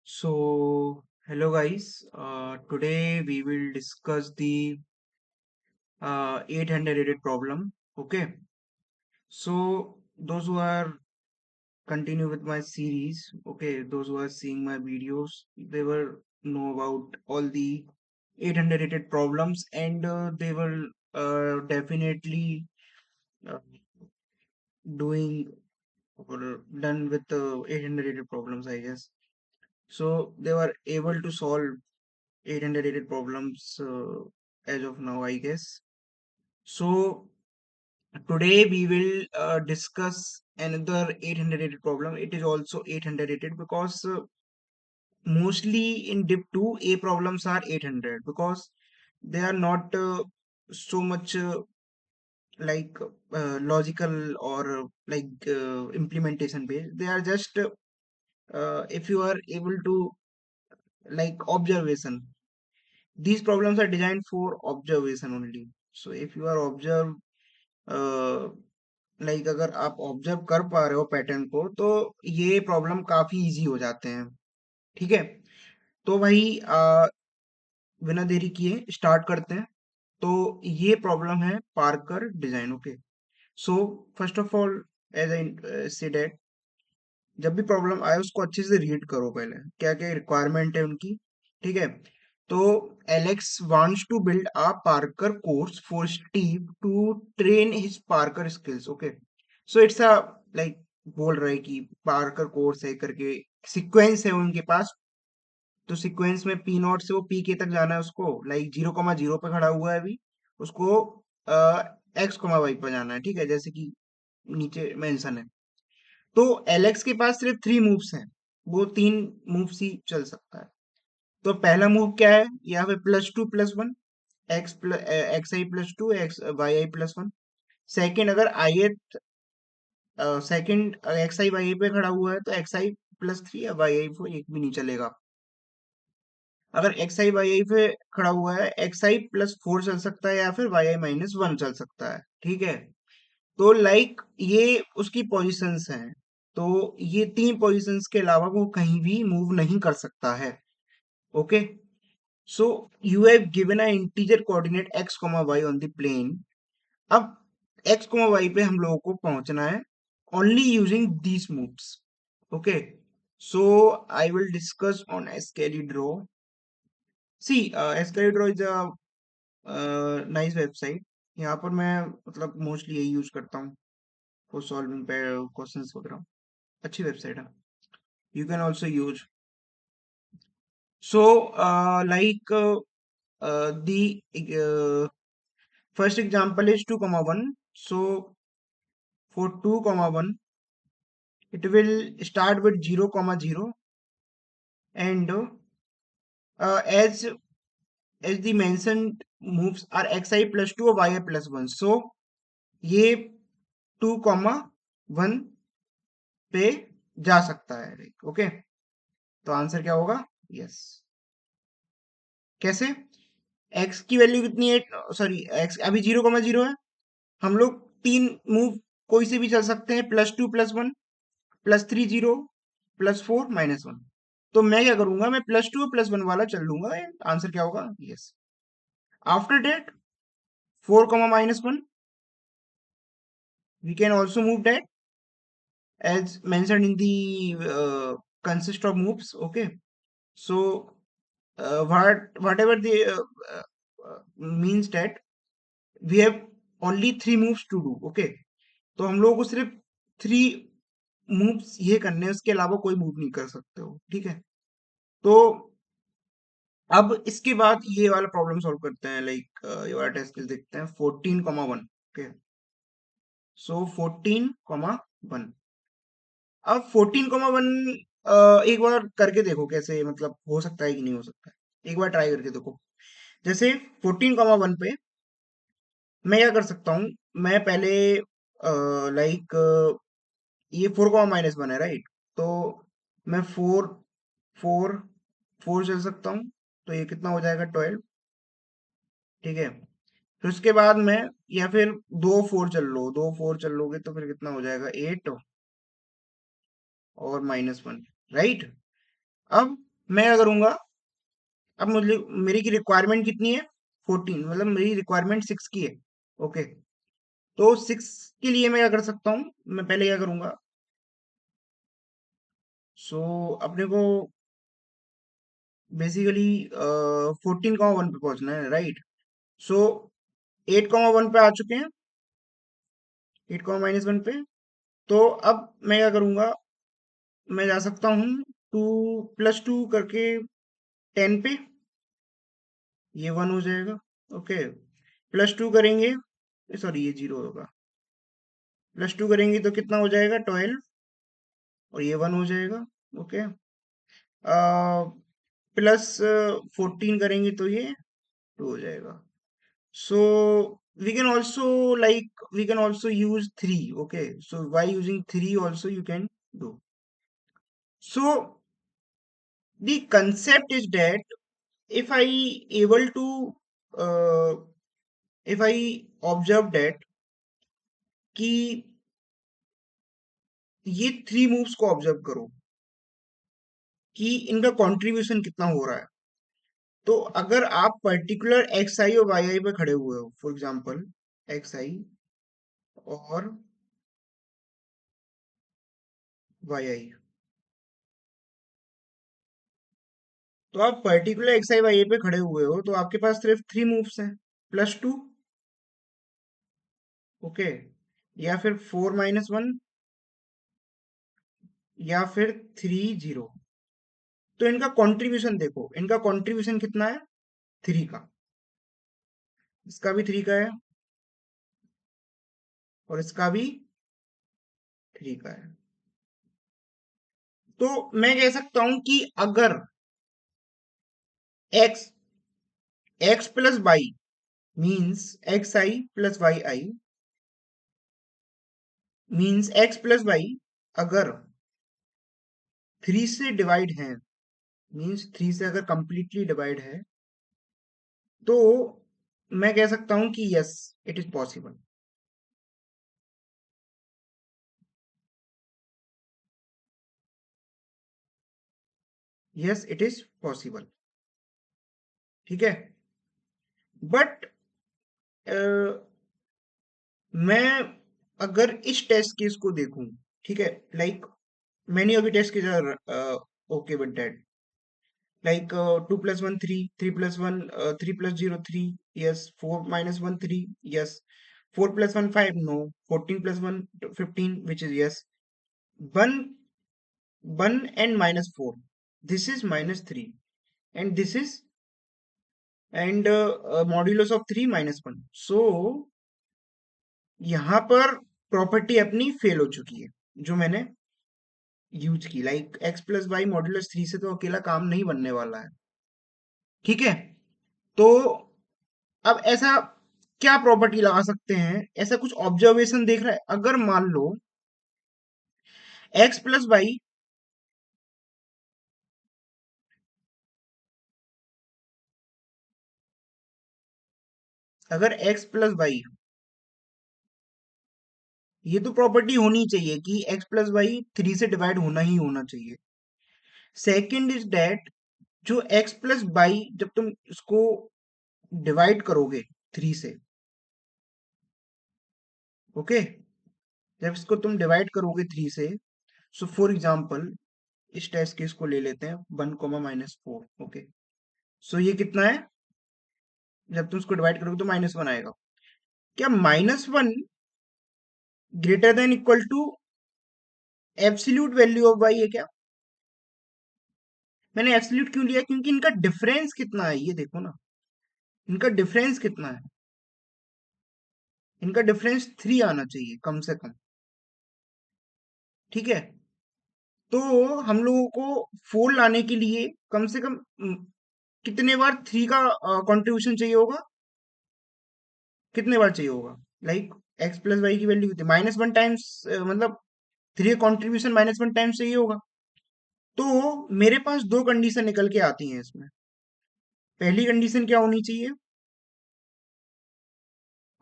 So, hello guys. Today we will discuss the 800 problem. Okay. So, those who are continue with my series, okay, those who are seeing my videos, they will know about all the 800 problems, and they will definitely uh, doing or done with the 800 problems, I guess. So, they were able to solve 800 problems as of now, I guess. So today we will discuss another 800 problem. It is also 800 because mostly in dip 2 a problems are 800 because they are not so much like logical or implementation based. They are just if you are able to like observation. These problems are designed for observation only. So if you are observe like अगर आप observe कर पा रहे हो pattern को तो ये problem काफी इजी हो जाते हैं। ठीक है। तो भाई बिना देरी किए स्टार्ट करते हैं। तो ये प्रॉब्लम है parkour design. Okay. So first of all as I said, जब भी प्रॉब्लम आए उसको अच्छे से रीड करो पहले क्या क्या रिक्वायरमेंट है उनकी। ठीक है। तो Alex wants to build a parkour course for Steve to train his parkour skills. Okay. So it's a like बोल रहा है कि पार्कर कोर्स है करके सीक्वेंस है उनके पास। तो सीक्वेंस में पी नॉट से वो पी के तक जाना है उसको, लाइक 0,0 पे खड़ा हुआ है अभी, उसको x,y पे जाना है। ठीक है, जैसे कि नीचे मेंशन है। तो एलेक्स के पास सिर्फ 3 मूव्स हैं, वो 3 मूव्स ही चल सकता है। तो पहला मूव क्या है, यहाँ पे +2+1, xi+2 yi+1। सेकंड, अगर आई सेकंड एक्स आई वाई पे खड़ा हुआ है तो xi+3 या yi4 एक भी नहीं चलेगा। अगर xi पे खड़ा हुआ है xi+4 चल सकता है या फिर yi-1 चल सकता है। ठीक है। तो लाइक ये उसकी पोजीशंस हैं। तो ये 3 पोजीशंस के अलावा वो कहीं भी मूव नहीं कर सकता है। Okay. So you have given a integer coordinate x, y on the plane. अब x, y पे हम लोगों को पहुंचना है only using these moves. Okay. So I will discuss on Excalidraw. See Excalidraw is a nice website. यहाँ पर मैं मतलब मोस्टली यही यूज करता हूँ फॉर सॉल्विंग क्वेश्चंस वगैरह। अच्छी वेबसाइट है, you can also use. So like the first example is 2,1। So for 2,1 it will start with 0,0, and as the mentioned moves are xi+2 और yi+1, so ये 2,1 पे जा सकता है। ओके। तो आंसर क्या होगा? यस। कैसे? x की वैल्यू कितनी है? सॉरी, x अभी 0,0 है। हम लोग 3 मूव कोई से भी चल सकते हैं, +2+1, +3 0, +4 -1। तो मैं क्या करूंगा, मैं +2 और +1 वाला चल लूंगा। आंसर क्या होगा? Yes. After that 4, -1, we can also move that as mentioned in the consist of moves. Okay. So whatever the means that we have only 3 moves to do. Okay. तो हम लोगों को सिर्फ 3 मूव्स ये करने हैं, उसके अलावा कोई मूव नहीं कर सकते हो। ठीक है। तो अब इसके बाद ये वाला प्रॉब्लम सॉल्व करते हैं, लाइक ये वाला टेस्ट केस देखते हैं 14,1। ओके। सो 14,1। अब 14,1 एक बार करके देखो कैसे, मतलब हो सकता है कि नहीं हो सकता है, एक बार ट्राई करके देखो। जैसे 14,1 पे मैं क्या कर सकता हूँ, मैं पहले लाइक ये 4,-1 है, राइट। तो मैं 4 चल सकता हूँ। तो ये कितना हो जाएगा? 12। ठीक है। फिर उसके बाद में, या फिर 2 4 चल लोगे तो फिर कितना हो जाएगा? 8 और -1, राइट। अब मैं क्या करूंगा, अब मुझे मेरी की रिक्वायरमेंट कितनी है, 14, मतलब मेरी रिक्वायरमेंट 6 की है। ओके, तो 6 के लिए मैं क्या कर सकता हूँ, मैं पहले क्या करूंगा, सो अपने को बेसिकली 14,1 पे पहुंचना है, राइट। सो 8,1 पे आ चुके हैं, 8,-1 पे। तो अब मैं क्या करूंगा, मैं जा सकता हूँ 2 + 2 करके 10 पे, ये 1 हो जाएगा। ओके, +2 करेंगे, सॉरी ये 0 होगा, +2 करेंगे तो कितना हो जाएगा, 12, और ये 1 हो जाएगा। ओके, +14 करेंगे तो ये 2 हो जाएगा। सो we can also we can also use 3. Okay, so by using 3 also you can do. So the concept is that if I able to uh, if I observe that कि ये 3 मूव्स को observe करो कि इनका contribution कितना हो रहा है। तो अगर आप पर्टिकुलर एक्स आई और वाई आई पे खड़े हुए हो, फॉर एग्जांपल एक्स आई और वाई आई, तो आप पर्टिकुलर एक्स आई वाई ए पे खड़े हुए हो तो आपके पास सिर्फ 3 मूव्स हैं, +2, ओके, या फिर 4-1, या फिर 3-0। तो इनका कंट्रीब्यूशन देखो, इनका कंट्रीब्यूशन कितना है, 3 का, इसका भी 3 का है, और इसका भी 3 का है। तो मैं कह सकता हूं कि अगर x x plus y means x i plus y i means x plus y अगर 3 से डिवाइड है, मीन्स 3 से अगर कंप्लीटली डिवाइड है, तो मैं कह सकता हूं कि yes, it is possible. Yes, it is possible. ठीक है, बट मैं अगर इस टेस्ट केस को देखूं, ठीक है, like many of the test case are okay with that, like 2 + 1 3, 3 + 1 3 + 0 3, yes, 4-1 3, yes, 4 + 1 5, no, 14 + 1 15, which is yes, 1 1 and -4, this is -3, and this is, and modulus of 3 -1, so यहाँ पर प्रॉपर्टी अपनी फेल हो चुकी है जो मैंने यूज की, like x plus y modulus 3 से तो अकेला काम नहीं बनने वाला है। ठीक है, तो अब ऐसा क्या प्रॉपर्टी लगा सकते हैं, ऐसा कुछ ऑब्जर्वेशन देख रहा है, अगर मान लो एक्स प्लस वाई, अगर एक्स प्लस वाई, ये तो प्रॉपर्टी होनी चाहिए कि एक्स प्लस वाई 3 से डिवाइड होना ही होना चाहिए। सेकंड इज दैट जो एक्स प्लस वाई जब तुम इसको डिवाइड करोगे 3 से, ओके, जब इसको तुम डिवाइड करोगे 3 से, सो फॉर एग्जाम्पल इस टेस्ट केस को ले लेते हैं 1, -4, ओके, सो ये कितना है, जब तुम इसको डिवाइड करोगे तो -1 आएगा। क्या -1 greater than equal to absolute value of y है क्या? मैंने एब्सोल्यूट क्यों लिया, क्योंकि इनका डिफरेंस कितना है ये देखो ना, इनका डिफरेंस कितना है, इनका डिफरेंस 3 आना चाहिए कम से कम। ठीक है, तो हम लोगों को 4 लाने के लिए कम से कम कितने बार 3 का कंट्रीब्यूशन चाहिए होगा, कितने बार चाहिए होगा, लाइक एक्स प्लस वाई की वैल्यू कितनी, -1 टाइम्स, मतलब 3 का कंट्रीब्यूशन -1 टाइम्स चाहिए होगा। तो मेरे पास दो कंडीशन निकल के आती हैं इसमें। पहली कंडीशन क्या होनी चाहिए,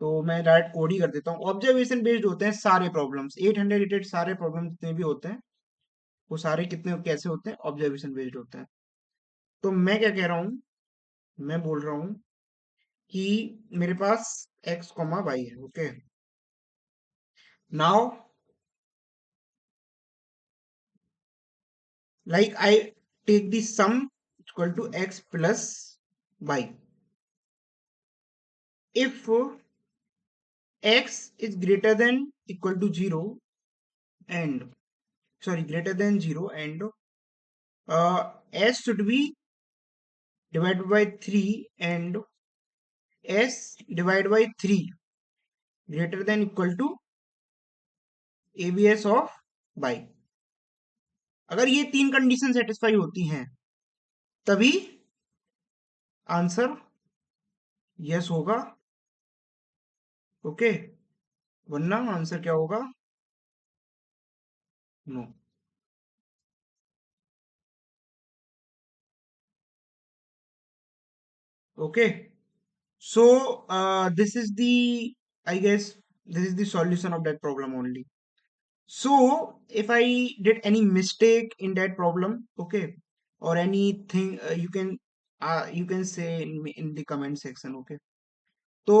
तो मैं डायरेक्ट कोड ही कर देता हूँ, ऑब्जर्वेशन बेस्ड होते हैं सारे प्रॉब्लम्स, 888 सारे प्रॉब्लम जितने भी होते हैं वो सारे कितने कैसे होते हैं, ऑब्जर्वेशन बेस्ड होते हैं। तो मैं क्या कह रहा हूँ, मैं बोल रहा हूँ कि मेरे पास x कॉमा वाई है, okay. Now like I take the sum equal to x plus y. If x is greater than equal to 0 and greater than 0 and s should be divided by 3 and s divided by 3 greater than equal to abs of y. अगर ये तीन condition satisfy होती हैं तभी answer yes होगा, okay. वरना answer क्या होगा, no. Okay, so this is the, I guess this is the solution of that problem only. So if I did any mistake in that problem, okay, or anything, you can say in the comment section, okay. तो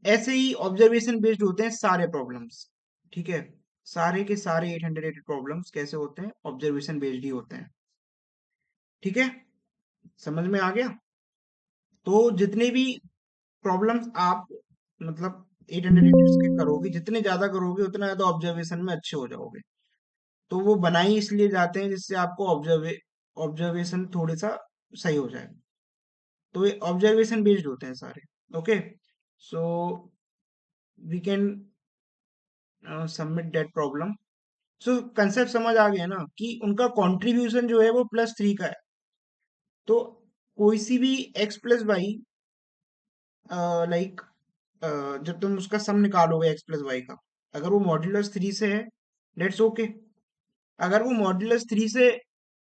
ऐसे ही observation based होते हैं सारे problems, ठीक है। सारे के सारे 880 प्रॉब्लम्स कैसे होते हैं, ऑब्जर्वेशन बेस्ड ही होते हैं, ठीक है। समझ में आ गया। तो जितने भी प्रॉब्लम्स आप मतलब 800 के करोगे, जितने ज्यादा करोगे उतना ज्यादा ऑब्जर्वेशन में अच्छे हो जाओगे। तो वो बनाई इसलिए जाते हैं जिससे आपको ऑब्जर्वेशन थोड़ा सा सही हो जाए। तो ये ऑब्जर्वेशन बेस्ड होते हैं सारे, okay. So we can submit that problem. So concept समझ आ गया ना कि उनका कंट्रीब्यूशन जो है वो +3 का है। तो कोई सी भी x प्लस वाई, लाइक जब तुम उसका सम निकालोगे एक्स प्लस वाई का, अगर वो मॉड्यूलस 3 से है, डेट्स ओके। अगर वो मॉड्यूलस 3 से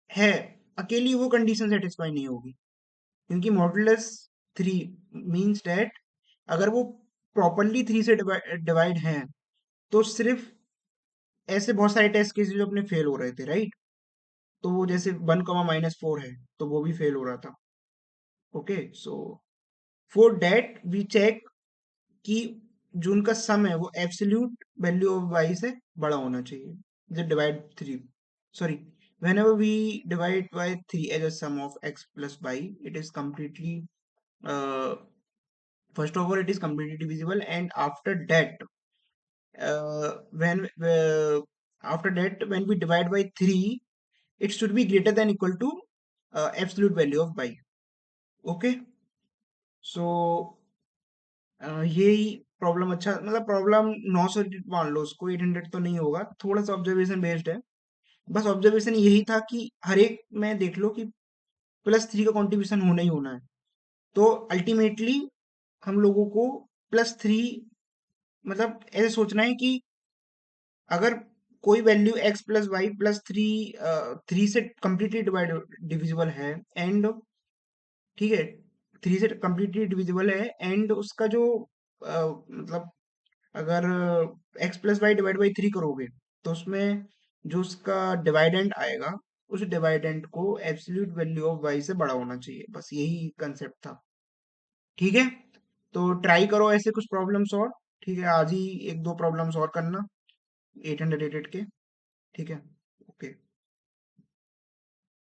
है, अकेली वो कंडीशन सेटिस्फाई नहीं होगी, क्योंकि मॉड्यूलस 3 मीन्स डेट अगर वो प्रॉपरली 3 से डिवाइड हैं, तो सिर्फ ऐसे बहुत सारे टेस्ट केसेस जो अपने फेल हो रहे थे, राइट। तो वो जैसे 1, -4 है, तो वो भी फेल हो रहा था, okay. So for that we check कि जो उनका सम है वो एब्सोल्यूट वैल्यू ऑफ वाई से बड़ा होना चाहिए। जब divide three, sorry, whenever we divide by 3 as a sum of x plus y, it is completely, uh, first of all it is completely divisible, and when after that when we divide by 3, it should be greater than equal to absolute value of y, okay। so यही problem, अच्छा मतलब problem 900 मान लो उसको, 800 तो नहीं होगा, थोड़ा सा ऑब्जर्वेशन बेस्ड है। बस ऑब्जर्वेशन यही था कि हर एक में देख लो कि +3 का कंट्रीब्यूशन होना ही होना है। तो अल्टीमेटली हम लोगों को +3, मतलब ऐसे सोचना है कि अगर कोई value x plus y plus three, 3 से कम्प्लीटली डिविजिबल है, एंड ठीक है, 3 से कम्प्लीटली डिविजिबल है, एंड उसका जो मतलब अगर x plus y divide by 3 करोगे, तो उसमें जो उसका डिवाइडेंड आएगा, उस डिवाइडेंड को एब्सोल्यूट वैल्यू ऑफ y से बड़ा होना चाहिए। बस यही कंसेप्ट था, ठीक है। तो ट्राई करो ऐसे कुछ प्रॉब्लम्स और, ठीक है। आज ही एक दो प्रॉब्लम्स और करना 888 के, ठीक है।